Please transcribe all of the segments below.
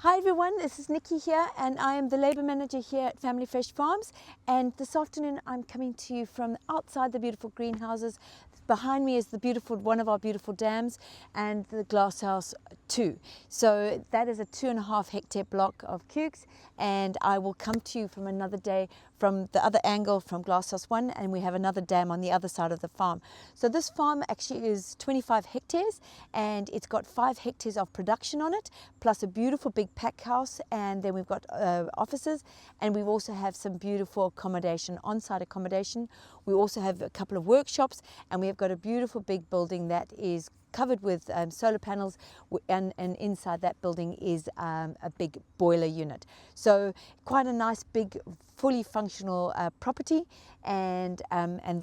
Hi everyone, this is Nikki here and I am the Labour Manager here at Family Fresh Farms, and this afternoon I'm coming to you from outside the beautiful greenhouses. Behind me is one of our beautiful dams and the glasshouse 2. So that is a 2.5 hectare block of Qukes, and I will come to you from another day from the other angle from glasshouse 1, and we have another dam on the other side of the farm. So this farm actually is 25 hectares and it's got 5 hectares of production on it, plus a beautiful big pack house, and then we've got offices, and we also have some beautiful accommodation, on-site accommodation. We also have a couple of workshops, and we have got a beautiful big building that is covered with solar panels, and inside that building is a big boiler unit. So quite a nice big fully functional property, and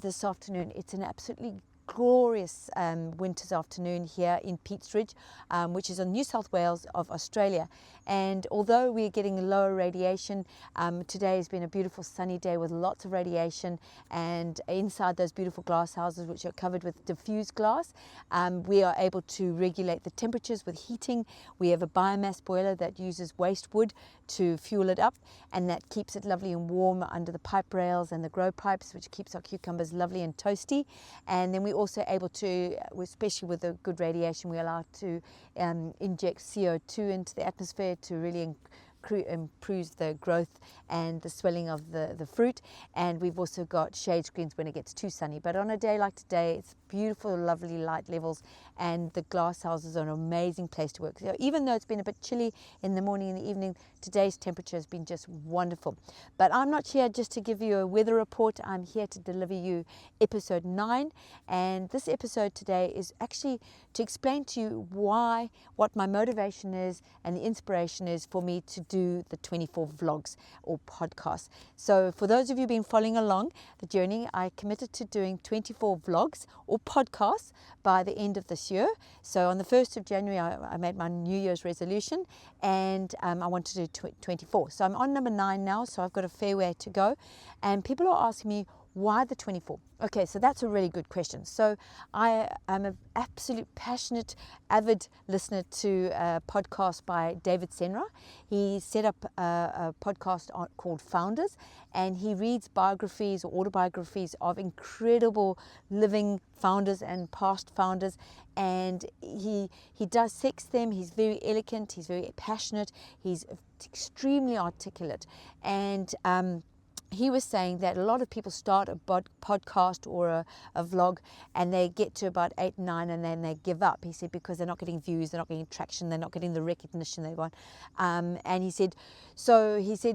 this afternoon it's an absolutely glorious winter's afternoon here in Peats Ridge, which is in New South Wales of Australia. And although we're getting lower radiation, today has been a beautiful sunny day with lots of radiation, and inside those beautiful glass houses, which are covered with diffused glass, we are able to regulate the temperatures with heating. We have a biomass boiler that uses waste wood to fuel it up, and that keeps it lovely and warm under the pipe rails and the grow pipes, which keeps our cucumbers lovely and toasty. And then we also able to, especially with the good radiation, we're allowed to inject CO2 into the atmosphere to really improves the growth and the swelling of the fruit. And we've also got shade screens when it gets too sunny. But on a day like today, it's beautiful, lovely light levels, and the glass houses are an amazing place to work. So even though it's been a bit chilly in the morning and the evening, today's temperature has been just wonderful. But I'm not here just to give you a weather report. I'm here to deliver you episode 9, and this episode today is actually to explain to you what my motivation is and the inspiration is for me to do the 24 vlogs or podcasts. So for those of you who've been following along the journey, I committed to doing 24 vlogs or podcasts by the end of this year. So on the 1st of January, I made my New Year's resolution, and I wanted to do 24. So I'm on number 9 now, so I've got a fair way to go. And people are asking me, why the 24? Okay, so that's a really good question. So I am an absolute passionate, avid listener to a podcast by David Senra. He set up a podcast called Founders, and he reads biographies or autobiographies of incredible living founders and past founders, and he dissects them. He's very eloquent, he's very passionate, he's extremely articulate, and he was saying that a lot of people start a podcast or a vlog, and they get to about 8, 9, and then they give up. He said because they're not getting views, they're not getting traction, they're not getting the recognition they want. And he said,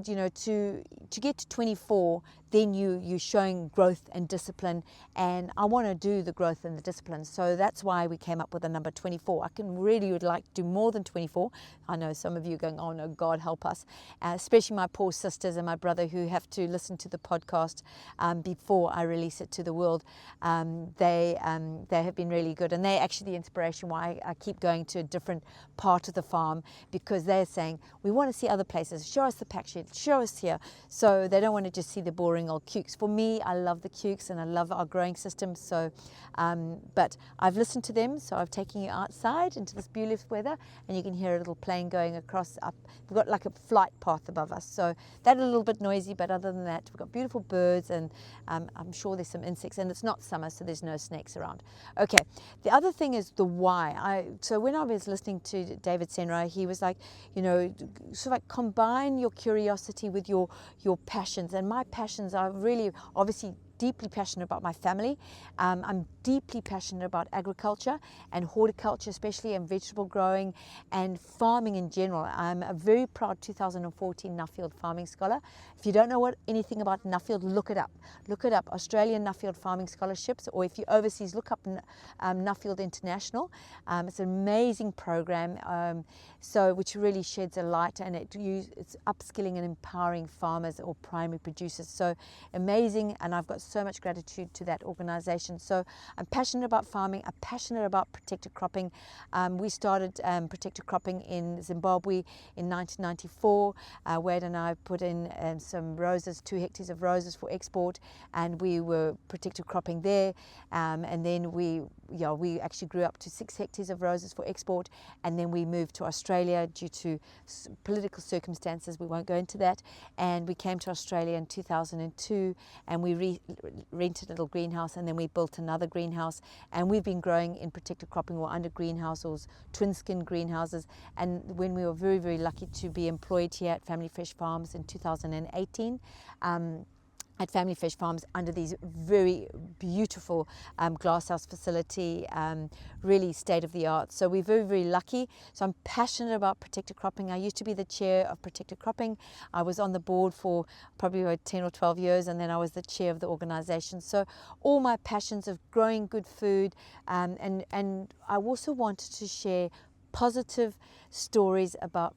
you know, to get to 24, then you're showing growth and discipline, and I want to do the growth and the discipline. So that's why we came up with the number 24. I would like to do more than 24. I know some of you are going, oh no, God help us, especially my poor sisters and my brother who have to listen to the podcast before I release it to the world. They have been really good, and they're actually the inspiration why I keep going to a different part of the farm, because they're saying, we want to see other places, show us the pack shed, show us here. So they don't want to just see the boring old Qukes. For me, I love the Qukes and I love our growing system. So, but I've listened to them, so I've taken you outside into this beautiful weather, and you can hear a little plane going across up. We've got like a flight path above us, so that's a little bit noisy, but other than that, we've got beautiful birds, and I'm sure there's some insects, and it's not summer, so there's no snakes around. Okay, the other thing is the why. So when I was listening to David Senra, he was like, you know, sort of like combine your curiosity with your passions, and my passions are really obviously deeply passionate about my family. I'm deeply passionate about agriculture and horticulture, especially, and vegetable growing and farming in general. I'm a very proud 2014 Nuffield Farming Scholar. If you don't know anything about Nuffield, look it up. Look it up, Australian Nuffield Farming Scholarships, or if you're overseas, look up Nuffield International. It's an amazing program, which really sheds a light, and it's upskilling and empowering farmers or primary producers. So amazing, and I've got so much gratitude to that organization. So I'm passionate about farming, I'm passionate about protected cropping. We started protected cropping in Zimbabwe in 1994. Wade and I put in some roses, 2 hectares of roses for export, and we were protected cropping there. And then we actually grew up to 6 hectares of roses for export, and then we moved to Australia due to political circumstances. We won't go into that. And we came to Australia in 2002, and we rented a little greenhouse, and then we built another greenhouse, and we've been growing in protected cropping or under greenhouses, twin skin greenhouses. And when we were very, very lucky to be employed here at Family Fresh Farms in 2018, at Family Fresh Farms under these very beautiful glasshouse facility, really state of the art. So we're very, very lucky. So I'm passionate about protected cropping. I used to be the chair of protected cropping. I was on the board for probably about 10 or 12 years, and then I was the chair of the organization. So all my passions of growing good food, and I also wanted to share positive stories about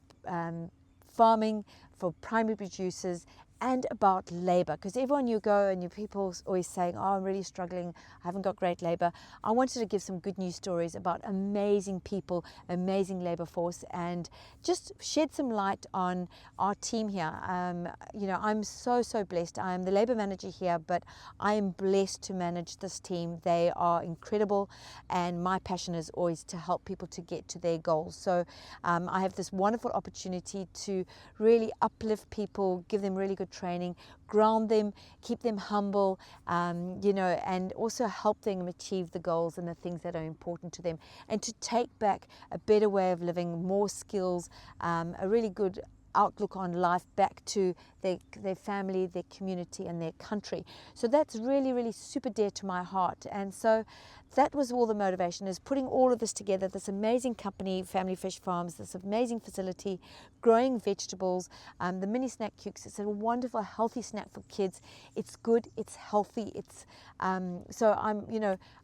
farming for primary producers and about labor, because everyone you go and your people always saying, oh, I'm really struggling, I haven't got great labor. I wanted to give some good news stories about amazing people, amazing labor force, and just shed some light on our team here. I'm so blessed. I'm the labor manager here, but I am blessed to manage this team. They are incredible, and my passion is always to help people to get to their goals. So I have this wonderful opportunity to really uplift people, give them really good training, ground them, keep them humble, and also help them achieve the goals and the things that are important to them, and to take back a better way of living, more skills, a really good outlook on life back to their family, their community, and their country. So that's really, really super dear to my heart. And so that was all the motivation, is putting all of this together, this amazing company, Family Fresh Farms, this amazing facility, growing vegetables, the mini snack Qukes. It's a wonderful, healthy snack for kids. It's good, it's healthy, it's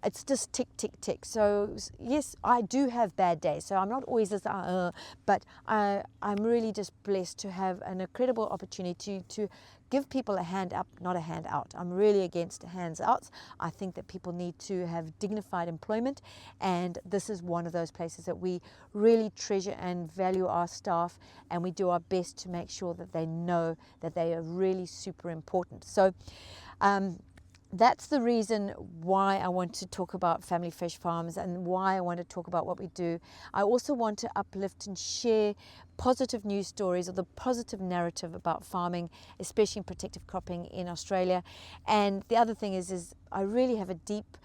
it's just tick, tick, tick. So yes, I do have bad days, so I'm not always this, but I'm really just blessed to have an incredible opportunity to give people a hand up, not a hand out. I'm really against hands out. I think that people need to have dignified employment, and this is one of those places that we really treasure and value our staff, and we do our best to make sure that they know that they are really super important. So that's the reason why I want to talk about Family Fresh Farms and why I want to talk about what we do. I also want to uplift and share positive news stories, or the positive narrative about farming, especially in protective cropping in Australia. And the other thing is I really have a deep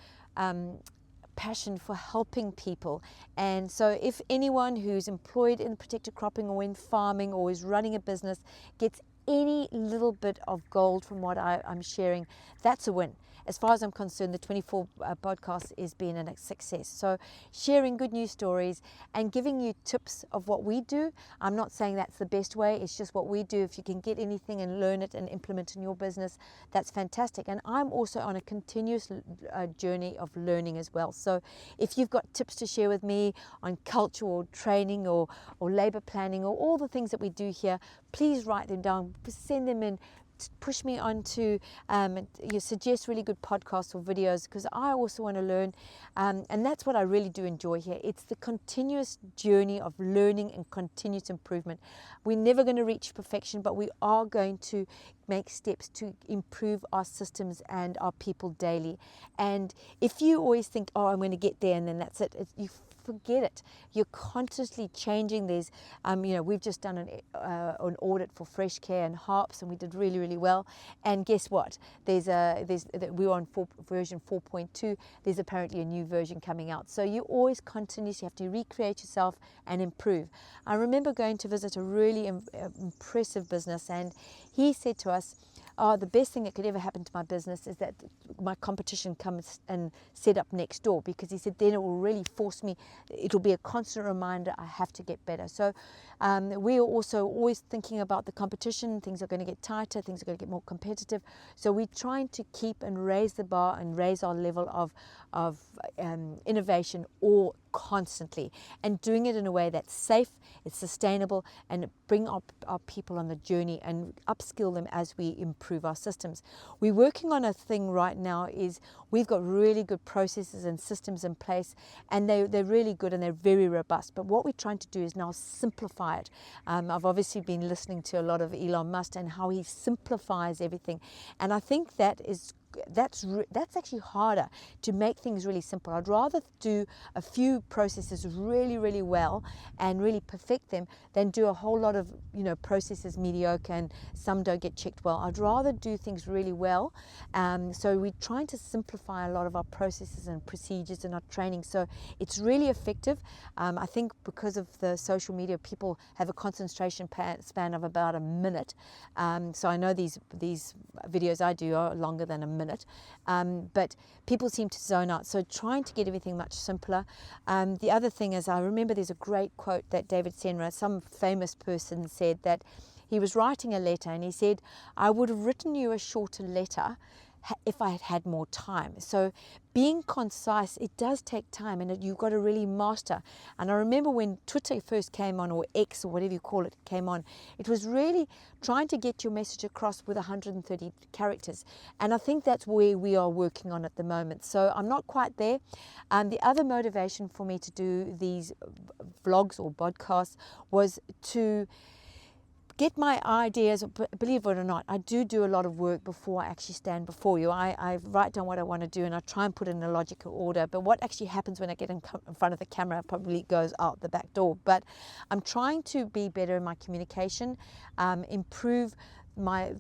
passion for helping people. And so if anyone who's employed in protected cropping or in farming or is running a business gets any little bit of gold from what I'm sharing, that's a win. As far as I'm concerned, the 24 podcast has been a success. So sharing good news stories and giving you tips of what we do. I'm not saying that's the best way, it's just what we do. If you can get anything and learn it and implement in your business, that's fantastic. And I'm also on a continuous journey of learning as well. So if you've got tips to share with me on culture or training or labor planning or all the things that we do here, please write them down, send them in, push me on to you suggest really good podcasts or videos, because I also want to learn, and that's what I really do enjoy here. It's the continuous journey of learning and continuous improvement. We're never going to reach perfection, but we are going to make steps to improve our systems and our people daily. And if you always think, oh, I'm going to get there and then that's it, you forget it. You're constantly changing. There's, we've just done an audit for Fresh Care and Harps, and we did really, really well. And guess what? We were on version 4.2. There's apparently a new version coming out. So you always continuously have to recreate yourself and improve. I remember going to visit a really impressive business, and he said to us, oh, the best thing that could ever happen to my business is that my competition comes and set up next door, because he said then it will really force me, it'll be a constant reminder I have to get better. So we are also always thinking about the competition. Things are going to get tighter, things are going to get more competitive. So we're trying to keep and raise the bar and raise our level of innovation or constantly, and doing it in a way that's safe, it's sustainable, and bring our people on the journey and upskill them as we improve our systems. We're working on a thing right now is we've got really good processes and systems in place, and they're really good and they're very robust. But what we're trying to do is now simplify it. I've obviously been listening to a lot of Elon Musk and how he simplifies everything, and I think that's actually harder, to make things really simple. I'd rather do a few processes really, really well and really perfect them than do a whole lot of processes mediocre and some don't get checked well. I'd rather do things really well. So we're trying to simplify a lot of our processes and procedures and our training, so it's really effective. I think because of the social media, people have a concentration span of about a minute. So I know these videos I do are longer than a minute, but people seem to zone out. So trying to get everything much simpler. The other thing is, I remember there's a great quote that David Senra, some famous person, said that he was writing a letter and he said, "I would have written you a shorter letter if I had had more time." So being concise, it does take time, and you've got to really master. And I remember when Twitter first came on, or X, or whatever you call it, came on, it was really trying to get your message across with 130 characters. And I think that's where we are working on at the moment. So I'm not quite there. The other motivation for me to do these vlogs or podcasts was to get my ideas. Believe it or not, I do a lot of work before I actually stand before you. I write down what I want to do and I try and put it in a logical order. But what actually happens when I get in front of the camera probably goes out the back door. But I'm trying to be better in my communication, improve my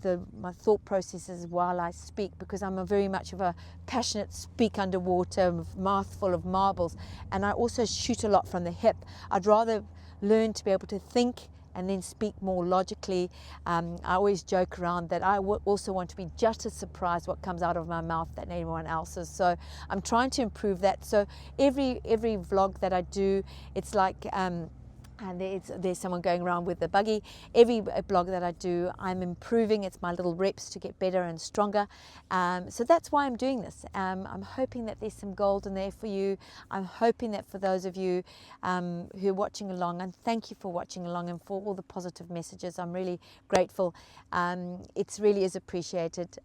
thought processes while I speak, because I'm very much of a passionate speak underwater, mouthful of marbles, and I also shoot a lot from the hip. I'd rather learn to be able to think and then speak more logically. I always joke around that I also want to be just as surprised what comes out of my mouth than anyone else's. So I'm trying to improve that. So every vlog that I do, it's like and there's someone going around with the buggy. Every blog that I do, I'm improving. It's my little reps to get better and stronger. So that's why I'm doing this. I'm hoping that there's some gold in there for you. I'm hoping that for those of you who are watching along, and thank you for watching along and for all the positive messages. I'm really grateful. It really is appreciated.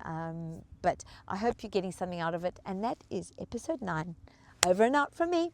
But I hope you're getting something out of it. And that is episode 9. Over and out from me.